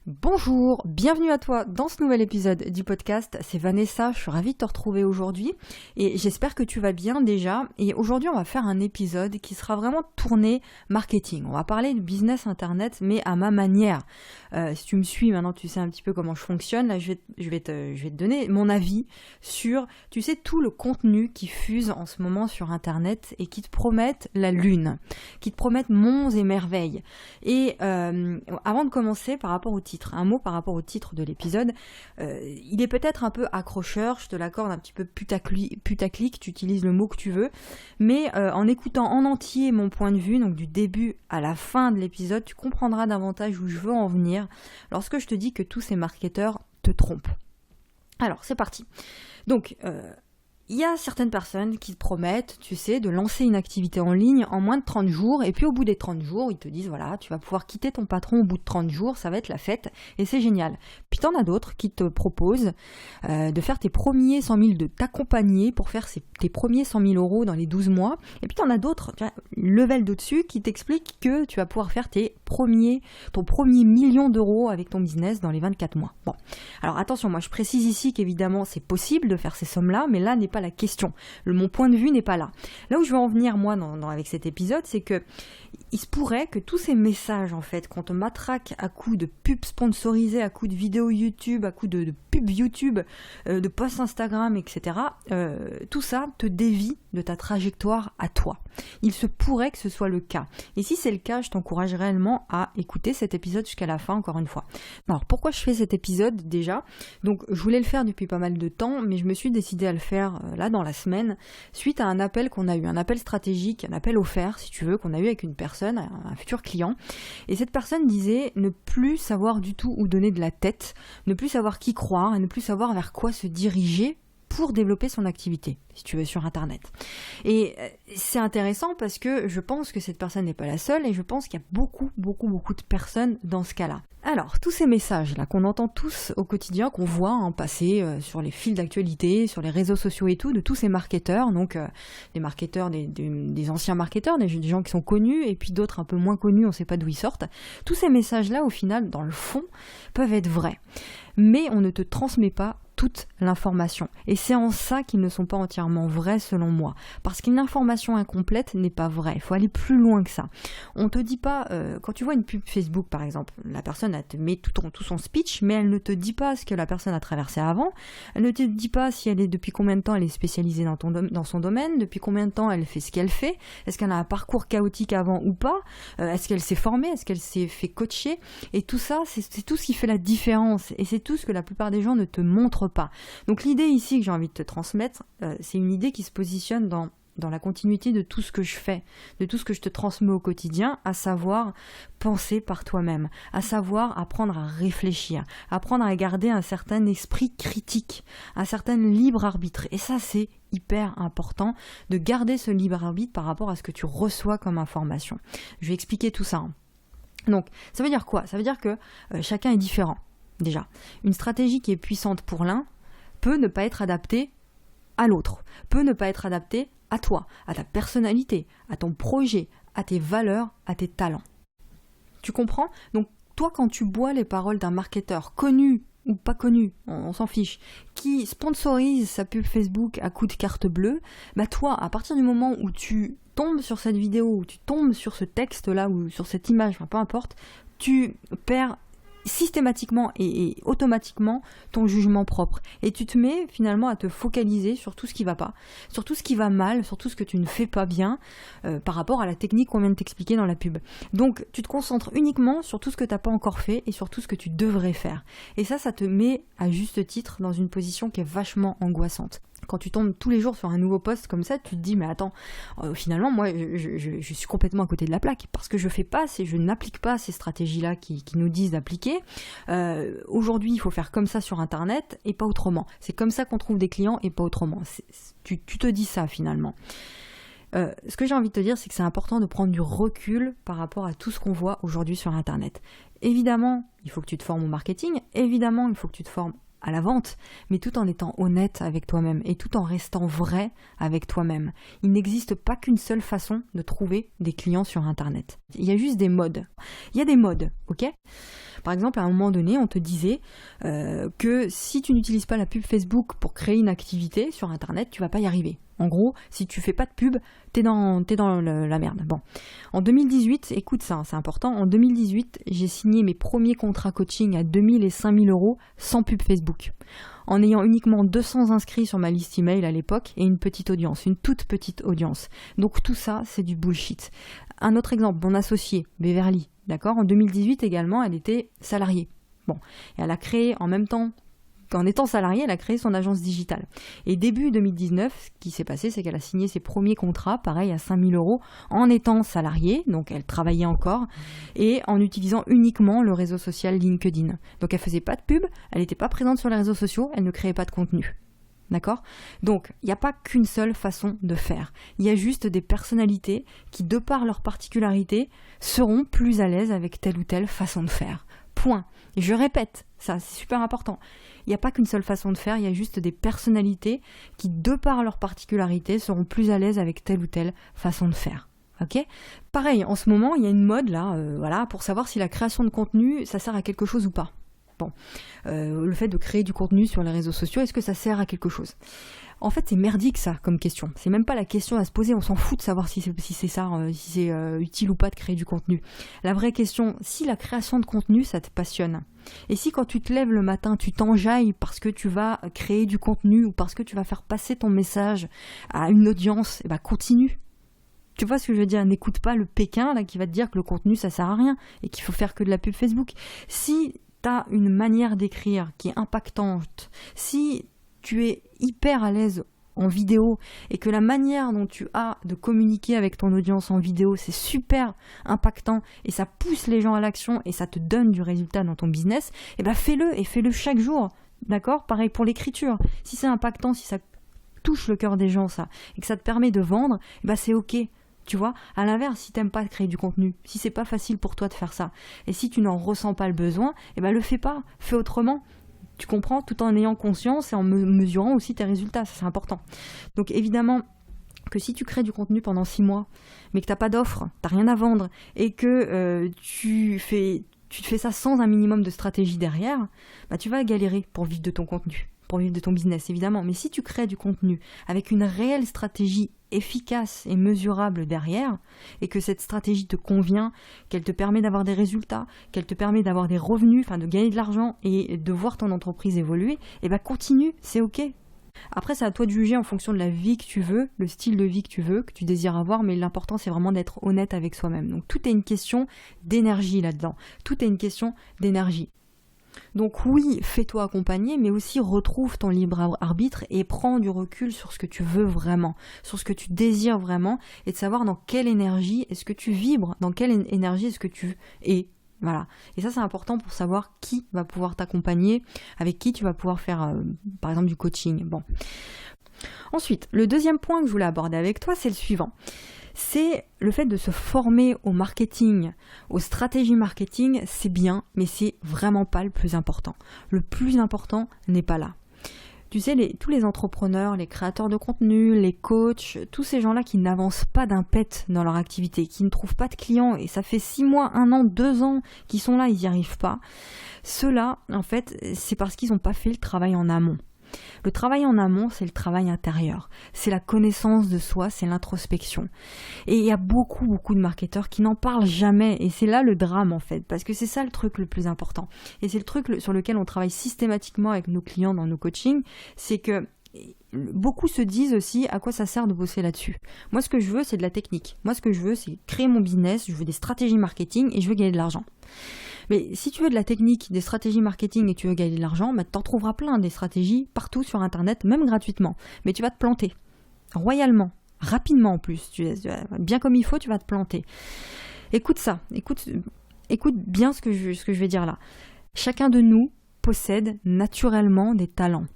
Bonjour, bienvenue à toi dans ce nouvel épisode du podcast, c'est Vanessa, je suis ravie de te retrouver aujourd'hui et j'espère que tu vas bien déjà. Et aujourd'hui on va faire un épisode qui sera vraiment tourné marketing. On va parler de business internet mais à ma manière. Si tu me suis maintenant, tu sais un petit peu comment je fonctionne. Là je vais te donner mon avis sur, tu sais, tout le contenu qui fuse en ce moment sur internet et qui te promettent la lune, qui te promettent monts et merveilles. Et avant de commencer, par rapport au titre, un mot par rapport au titre de l'épisode, il est peut-être un peu accrocheur, je te l'accorde, un petit peu putaclic, tu utilises le mot que tu veux, mais en écoutant en entier mon point de vue, donc du début à la fin de l'épisode, tu comprendras davantage où je veux en venir lorsque je te dis que tous ces marketeurs te trompent. Alors, c'est parti. Donc, il y a certaines personnes qui te promettent, tu sais, de lancer une activité en ligne en moins de 30 jours, et puis au bout des 30 jours, ils te disent, voilà, tu vas pouvoir quitter ton patron au bout de 30 jours, ça va être la fête, et c'est génial. Puis t'en as d'autres qui te proposent de faire tes premiers 100 000, de t'accompagner pour faire tes premiers 100 000 euros dans les 12 mois, et puis t'en as d'autres, level d'au-dessus, qui t'expliquent que tu vas pouvoir faire ton premier million d'euros avec ton business dans les 24 mois. Bon, alors attention, moi je précise ici qu'évidemment c'est possible de faire ces sommes-là, mais là n'est pas la question. Mon point de vue n'est pas là. Là où je veux en venir, moi, avec cet épisode, c'est que il se pourrait que tous ces messages, en fait, qu'on te matraque à coups de pubs sponsorisées, à coups de vidéos YouTube, à coups de pubs YouTube, de posts Instagram, etc., tout ça te dévie de ta trajectoire à toi. Il se pourrait que ce soit le cas. Et si c'est le cas, je t'encourage réellement à écouter cet épisode jusqu'à la fin, encore une fois. Alors, pourquoi je fais cet épisode, déjà ? Donc, je voulais le faire depuis pas mal de temps, mais je me suis décidée à le faire là, dans la semaine, suite à un appel qu'on a eu, un appel stratégique, un appel offert, si tu veux, qu'on a eu avec une personne, un futur client. Et cette personne disait ne plus savoir du tout où donner de la tête, ne plus savoir qui croire et ne plus savoir vers quoi se diriger pour développer son activité, si tu veux, sur Internet. Et c'est intéressant parce que je pense que cette personne n'est pas la seule et je pense qu'il y a beaucoup de personnes dans ce cas-là. Alors, tous ces messages-là qu'on entend tous au quotidien, qu'on voit passer sur les fils d'actualité, sur les réseaux sociaux et tout, de tous ces marketeurs, donc des marketeurs, des anciens marketeurs, des gens qui sont connus et puis d'autres un peu moins connus, on ne sait pas d'où ils sortent, tous ces messages-là, au final, dans le fond, peuvent être vrais. Mais on ne te transmet pas toute l'information. Et c'est en ça qu'ils ne sont pas entièrement vrais selon moi. Parce qu'une information incomplète n'est pas vraie. Il faut aller plus loin que ça. On te dit pas, quand tu vois une pub Facebook par exemple, la personne elle te met tout son speech, mais elle ne te dit pas ce que la personne a traversé avant. Elle ne te dit pas si depuis combien de temps elle est spécialisée dans son domaine, depuis combien de temps elle fait ce qu'elle fait, est-ce qu'elle a un parcours chaotique avant ou pas, est-ce qu'elle s'est formée, est-ce qu'elle s'est fait coacher, et tout ça, c'est tout ce qui fait la différence. Et c'est tout ce que la plupart des gens ne te montrent pas. Donc l'idée ici que j'ai envie de te transmettre, c'est une idée qui se positionne dans la continuité de tout ce que je fais, de tout ce que je te transmets au quotidien, à savoir penser par toi-même, à savoir apprendre à réfléchir, apprendre à garder un certain esprit critique, un certain libre arbitre. Et ça, c'est hyper important de garder ce libre arbitre par rapport à ce que tu reçois comme information. Je vais expliquer tout ça. Donc, ça veut dire quoi ? Ça veut dire que chacun est différent. Déjà, une stratégie qui est puissante pour l'un peut ne pas être adaptée à l'autre, peut ne pas être adaptée à toi, à ta personnalité, à ton projet, à tes valeurs, à tes talents. Tu comprends ? Donc toi, quand tu bois les paroles d'un marketeur connu ou pas connu, on s'en fiche, qui sponsorise sa pub Facebook à coups de carte bleue, bah toi, à partir du moment où tu tombes sur cette vidéo, où tu tombes sur ce texte-là ou sur cette image, peu importe, tu perds systématiquement et automatiquement ton jugement propre. Et tu te mets finalement à te focaliser sur tout ce qui va pas, sur tout ce qui va mal, sur tout ce que tu ne fais pas bien par rapport à la technique qu'on vient de t'expliquer dans la pub. Donc tu te concentres uniquement sur tout ce que tu n'as pas encore fait et sur tout ce que tu devrais faire. Et ça te met à juste titre dans une position qui est vachement angoissante. Quand tu tombes tous les jours sur un nouveau post comme ça, tu te dis mais attends, finalement moi je suis complètement à côté de la plaque parce que je n'applique pas ces stratégies-là qui nous disent d'appliquer. Aujourd'hui il faut faire comme ça sur internet et pas autrement. C'est comme ça qu'on trouve des clients et pas autrement. Tu te dis ça finalement. Ce que j'ai envie de te dire, c'est que c'est important de prendre du recul par rapport à tout ce qu'on voit aujourd'hui sur internet. Évidemment, il faut que tu te formes au marketing, évidemment il faut que tu te formes à la vente, mais tout en étant honnête avec toi-même et tout en restant vrai avec toi-même. Il n'existe pas qu'une seule façon de trouver des clients sur Internet. Il y a juste des modes. Il y a des modes, ok ? Par exemple, à un moment donné, on te disait que si tu n'utilises pas la pub Facebook pour créer une activité sur Internet, tu vas pas y arriver. En gros, si tu fais pas de pub, t'es dans la merde. Bon. En 2018, écoute ça, c'est important, en 2018, j'ai signé mes premiers contrats coaching à 2000 et 5000 euros sans pub Facebook. En ayant uniquement 200 inscrits sur ma liste email à l'époque et une petite audience, une toute petite audience. Donc tout ça, c'est du bullshit. Un autre exemple, mon associée, Beverly, d'accord, en 2018 également, elle était salariée. Bon, et elle a créé en même temps, en étant salariée, elle a créé son agence digitale. Et début 2019, ce qui s'est passé, c'est qu'elle a signé ses premiers contrats, pareil, à 5000 euros, en étant salariée, donc elle travaillait encore, et en utilisant uniquement le réseau social LinkedIn. Donc elle faisait pas de pub, elle n'était pas présente sur les réseaux sociaux, elle ne créait pas de contenu. D'accord ? Donc, il n'y a pas qu'une seule façon de faire. Il y a juste des personnalités qui, de par leurs particularités, seront plus à l'aise avec telle ou telle façon de faire. Point. Et je répète, ça c'est super important. Il n'y a pas qu'une seule façon de faire, il y a juste des personnalités qui, de par leurs particularités, seront plus à l'aise avec telle ou telle façon de faire. Ok ? Pareil, en ce moment, il y a une mode là, pour savoir si la création de contenu, ça sert à quelque chose ou pas. Bon, le fait de créer du contenu sur les réseaux sociaux, est-ce que ça sert à quelque chose ? En fait, c'est merdique ça comme question. C'est même pas la question à se poser, on s'en fout de savoir si c'est utile ou pas de créer du contenu. La vraie question, si la création de contenu, ça te passionne, et si quand tu te lèves le matin, tu t'enjailles parce que tu vas créer du contenu ou parce que tu vas faire passer ton message à une audience, eh ben continue. Tu vois ce que je veux dire ? N'écoute pas le Pékin là qui va te dire que le contenu ça sert à rien et qu'il faut faire que de la pub Facebook. Si t'as une manière d'écrire qui est impactante, si tu es hyper à l'aise en vidéo et que la manière dont tu as de communiquer avec ton audience en vidéo, c'est super impactant et ça pousse les gens à l'action et ça te donne du résultat dans ton business, eh ben fais-le et fais-le chaque jour. D'accord ? Pareil pour l'écriture. Si c'est impactant, si ça touche le cœur des gens, ça, et que ça te permet de vendre, eh ben c'est ok. Tu vois, à l'inverse, si t'aimes pas créer du contenu, si c'est pas facile pour toi de faire ça, et si tu n'en ressens pas le besoin, eh ben le fais pas, fais autrement. Tu comprends, tout en ayant conscience et en mesurant aussi tes résultats, ça c'est important. Donc évidemment que si tu crées du contenu pendant 6 mois, mais que t'as pas d'offre, t'as rien à vendre, et que tu fais ça sans un minimum de stratégie derrière, bah tu vas galérer pour vivre de ton contenu, pour vivre de ton business évidemment. Mais si tu crées du contenu avec une réelle stratégie efficace et mesurable derrière, et que cette stratégie te convient, qu'elle te permet d'avoir des résultats, qu'elle te permet d'avoir des revenus, de gagner de l'argent et de voir ton entreprise évoluer, et ben continue, c'est ok. Après, c'est à toi de juger en fonction de la vie que tu veux, le style de vie que tu désires avoir, mais l'important c'est vraiment d'être honnête avec soi-même. Donc tout est une question d'énergie là-dedans, tout est une question d'énergie. Donc oui, fais-toi accompagner, mais aussi retrouve ton libre arbitre et prends du recul sur ce que tu veux vraiment, sur ce que tu désires vraiment, et de savoir dans quelle énergie est-ce que tu vibres, dans quelle énergie est-ce que tu es. Voilà. Et ça, c'est important pour savoir qui va pouvoir t'accompagner, avec qui tu vas pouvoir faire, par exemple, du coaching. Bon. Ensuite, le deuxième point que je voulais aborder avec toi, c'est le suivant. C'est le fait de se former au marketing, aux stratégies marketing, c'est bien, mais c'est vraiment pas le plus important. Le plus important n'est pas là. Tu sais, tous les entrepreneurs, les créateurs de contenu, les coachs, tous ces gens-là qui n'avancent pas d'un pet dans leur activité, qui ne trouvent pas de clients, et ça fait 6 mois, 1 an, 2 ans qu'ils sont là, ils n'y arrivent pas. Ceux-là, en fait, c'est parce qu'ils n'ont pas fait le travail en amont. Le travail en amont, c'est le travail intérieur. C'est la connaissance de soi, c'est l'introspection. Et il y a beaucoup de marketeurs qui n'en parlent jamais. Et c'est là le drame, en fait. Parce que c'est ça le truc le plus important. Et c'est le truc sur lequel on travaille systématiquement avec nos clients dans nos coachings. C'est que beaucoup se disent aussi à quoi ça sert de bosser là-dessus. Moi, ce que je veux, c'est de la technique. Moi, ce que je veux, c'est créer mon business. Je veux des stratégies marketing et je veux gagner de l'argent. Mais si tu veux de la technique, des stratégies marketing et tu veux gagner de l'argent, bah, t'en trouveras plein des stratégies partout sur Internet, même gratuitement. Mais tu vas te planter, royalement, rapidement en plus. Bien comme il faut, tu vas te planter. Écoute ça, écoute bien ce que je vais dire là. Chacun de nous possède naturellement des talents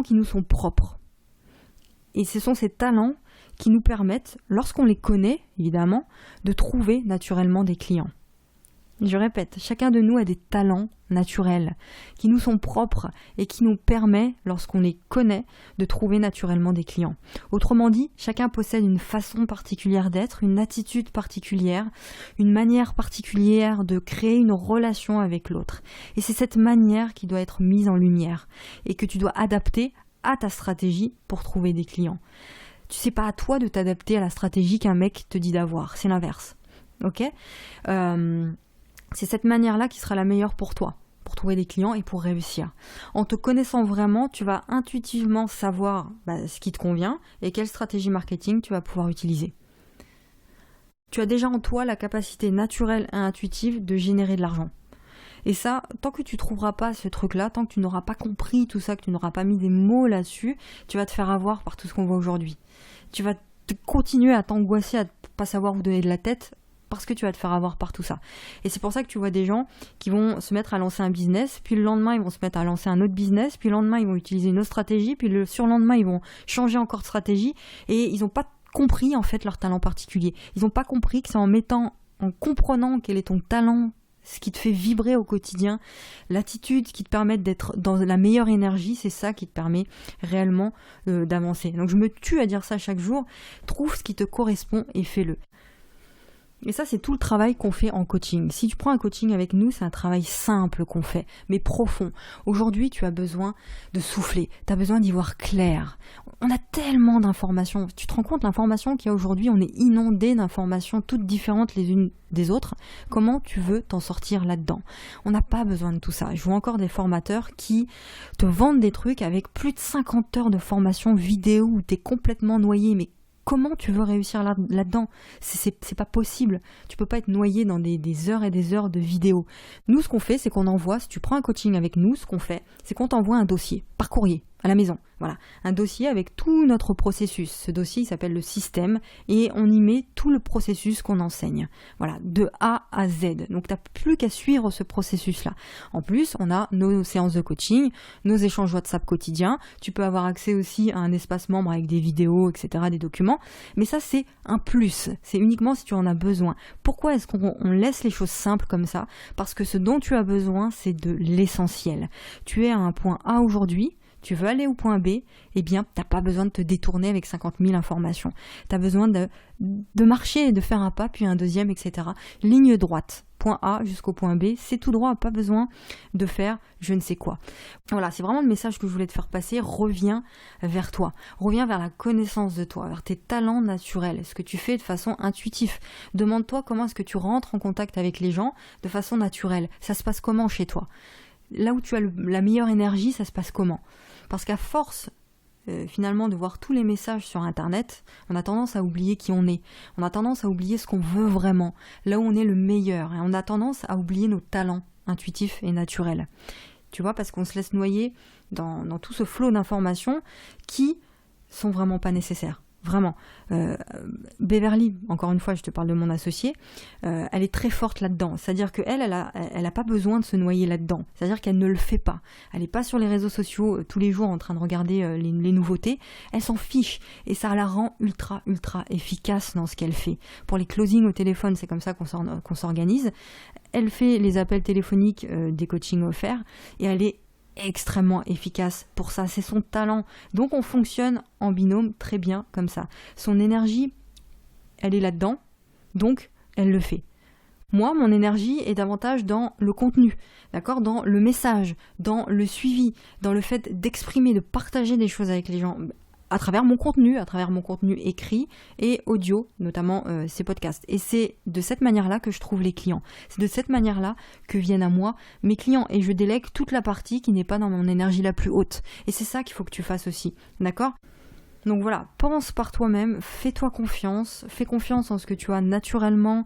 qui nous sont propres. Et ce sont ces talents qui nous permettent, lorsqu'on les connaît, évidemment, de trouver naturellement des clients. Je répète, chacun de nous a des talents naturels qui nous sont propres et qui nous permet, lorsqu'on les connaît, de trouver naturellement des clients. Autrement dit, chacun possède une façon particulière d'être, une attitude particulière, une manière particulière de créer une relation avec l'autre. Et c'est cette manière qui doit être mise en lumière et que tu dois adapter à ta stratégie pour trouver des clients. C'est pas à toi de t'adapter à la stratégie qu'un mec te dit d'avoir, c'est l'inverse. Ok ? C'est cette manière-là qui sera la meilleure pour toi, pour trouver des clients et pour réussir. En te connaissant vraiment, tu vas intuitivement savoir ce qui te convient et quelle stratégie marketing tu vas pouvoir utiliser. Tu as déjà en toi la capacité naturelle et intuitive de générer de l'argent. Et ça, tant que tu ne trouveras pas ce truc-là, tant que tu n'auras pas compris tout ça, que tu n'auras pas mis des mots là-dessus, tu vas te faire avoir par tout ce qu'on voit aujourd'hui. Tu vas continuer à t'angoisser, à ne pas savoir où donner de la tête, parce que tu vas te faire avoir par tout ça. Et c'est pour ça que tu vois des gens qui vont se mettre à lancer un business, puis le lendemain ils vont se mettre à lancer un autre business, puis le lendemain ils vont utiliser une autre stratégie, puis le surlendemain ils vont changer encore de stratégie, et ils n'ont pas compris en fait leur talent particulier. Ils n'ont pas compris que c'est en comprenant quel est ton talent, ce qui te fait vibrer au quotidien, l'attitude qui te permet d'être dans la meilleure énergie, c'est ça qui te permet réellement d'avancer. Donc je me tue à dire ça chaque jour, trouve ce qui te correspond et fais-le. Et ça, c'est tout le travail qu'on fait en coaching. Si tu prends un coaching avec nous, c'est un travail simple qu'on fait, mais profond. Aujourd'hui, tu as besoin de souffler, tu as besoin d'y voir clair. On a tellement d'informations. Tu te rends compte, l'information qu'il y a aujourd'hui, on est inondé d'informations toutes différentes les unes des autres. Comment tu veux t'en sortir là-dedans ? On n'a pas besoin de tout ça. Je vois encore des formateurs qui te vendent des trucs avec plus de 50 heures de formation vidéo où tu es complètement noyé, mais comment tu veux réussir là-dedans ? C'est pas possible. Tu peux pas être noyé dans des heures et des heures de vidéos. Nous, ce qu'on fait, c'est qu'on envoie, si tu prends un coaching avec nous, ce qu'on fait, c'est qu'on t'envoie un dossier par courrier à la maison. Voilà, un dossier avec tout notre processus. Ce dossier, il s'appelle le système et on y met tout le processus qu'on enseigne. Voilà, de A à Z. Donc, tu n'as plus qu'à suivre ce processus-là. En plus, on a nos séances de coaching, nos échanges WhatsApp quotidiens. Tu peux avoir accès aussi à un espace membre avec des vidéos, etc., des documents. Mais ça, c'est un plus. C'est uniquement si tu en as besoin. Pourquoi est-ce qu'on laisse les choses simples comme ça ? Parce que ce dont tu as besoin, c'est de l'essentiel. Tu es à un point A aujourd'hui, tu veux aller au point B, eh bien, tu n'as pas besoin de te détourner avec 50 000 informations. Tu as besoin de marcher, de faire un pas, puis un deuxième, etc. Ligne droite, point A jusqu'au point B, c'est tout droit, pas besoin de faire je ne sais quoi. Voilà, c'est vraiment le message que je voulais te faire passer. Reviens vers toi, reviens vers la connaissance de toi, vers tes talents naturels, ce que tu fais de façon intuitive. Demande-toi comment est-ce que tu rentres en contact avec les gens de façon naturelle. Ça se passe comment chez toi ? Là où tu as la meilleure énergie, ça se passe comment ? Parce qu'à force finalement de voir tous les messages sur Internet, on a tendance à oublier qui on est. On a tendance à oublier ce qu'on veut vraiment, là où on est le meilleur. Et on a tendance à oublier nos talents intuitifs et naturels. Tu vois, parce qu'on se laisse noyer dans tout ce flot d'informations qui sont vraiment pas nécessaires. Vraiment. Beverly, encore une fois, je te parle de mon associée, elle est très forte là-dedans. C'est-à-dire qu'elle, elle a pas besoin de se noyer là-dedans. C'est-à-dire qu'elle ne le fait pas. Elle n'est pas sur les réseaux sociaux tous les jours en train de regarder les nouveautés. Elle s'en fiche. Et ça la rend ultra, ultra efficace dans ce qu'elle fait. Pour les closings au téléphone, c'est comme ça qu'on s'organise. Elle fait les appels téléphoniques des coachings offerts et elle est extrêmement efficace pour ça, c'est son talent. Donc on fonctionne en binôme très bien comme ça. Son énergie, elle est là-dedans, donc elle le fait. Moi, mon énergie est davantage dans le contenu, d'accord, dans le message, dans le suivi, dans le fait d'exprimer, de partager des choses avec les gens à travers mon contenu écrit et audio, notamment ces podcasts. Et c'est de cette manière-là que je trouve les clients. C'est de cette manière-là que viennent à moi mes clients. Et je délègue toute la partie qui n'est pas dans mon énergie la plus haute. Et c'est ça qu'il faut que tu fasses aussi. D'accord ? Donc voilà, pense par toi-même, fais-toi confiance, fais confiance en ce que tu as naturellement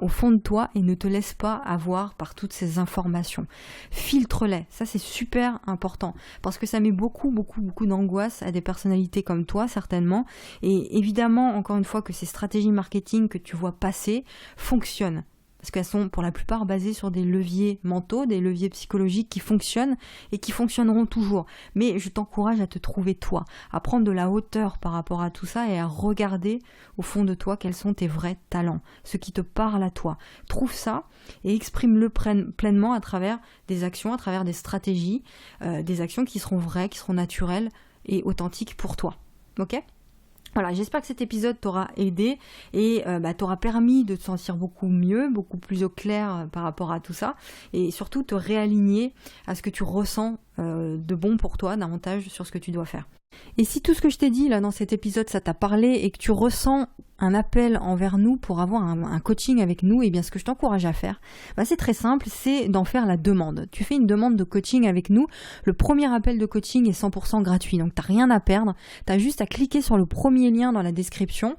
au fond de toi et ne te laisse pas avoir par toutes ces informations. Filtre-les, ça c'est super important parce que ça met beaucoup d'angoisse à des personnalités comme toi certainement et évidemment encore une fois que ces stratégies marketing que tu vois passer fonctionnent. parce qu'elles sont pour la plupart basées sur des leviers mentaux, des leviers psychologiques qui fonctionnent et qui fonctionneront toujours. Mais je t'encourage à te trouver toi, à prendre de la hauteur par rapport à tout ça et à regarder au fond de toi quels sont tes vrais talents, ce qui te parle à toi. Trouve ça et exprime-le pleinement à travers des actions, à travers des stratégies, des actions qui seront vraies, qui seront naturelles et authentiques pour toi. Ok ? Voilà, j'espère que cet épisode t'aura aidé et t'aura permis de te sentir beaucoup mieux, beaucoup plus au clair par rapport à tout ça et surtout te réaligner à ce que tu ressens de bon pour toi, davantage sur ce que tu dois faire. Et si tout ce que je t'ai dit là dans cet épisode ça t'a parlé et que tu ressens un appel envers nous pour avoir un coaching avec nous, et bien ce que je t'encourage à faire, c'est très simple, c'est d'en faire la demande. Tu fais une demande de coaching avec nous, le premier appel de coaching est 100% gratuit, donc t'as rien à perdre, t'as juste à cliquer sur le premier lien dans la description,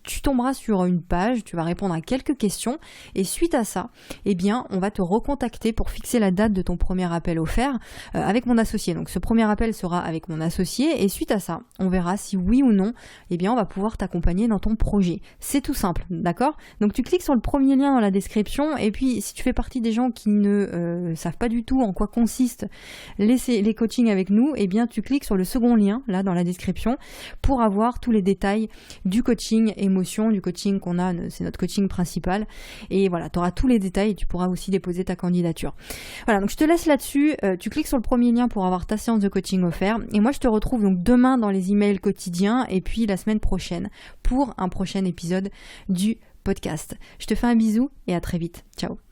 tu tomberas sur une page, tu vas répondre à quelques questions et suite à ça, on va te recontacter pour fixer la date de ton premier appel offert avec mon associé. Donc ce premier appel sera avec mon associé et suite à ça, on verra si oui ou non, on va pouvoir t'accompagner dans ton projet. C'est tout simple, d'accord ? Donc tu cliques sur le premier lien dans la description et puis si tu fais partie des gens qui ne savent pas du tout en quoi consistent les coachings avec nous, tu cliques sur le second lien là dans la description pour avoir tous les détails du coaching émotion, du coaching qu'on a, c'est notre coaching principal et voilà, tu auras tous les détails et tu pourras aussi déposer ta candidature. Voilà, donc je te laisse là-dessus, tu cliques sur le premier lien pour avoir ta séance de coaching offert et moi je te retrouve donc demain dans les emails quotidiens et puis la semaine prochaine pour un prochain épisode du podcast. Je te fais un bisou et à très vite. Ciao.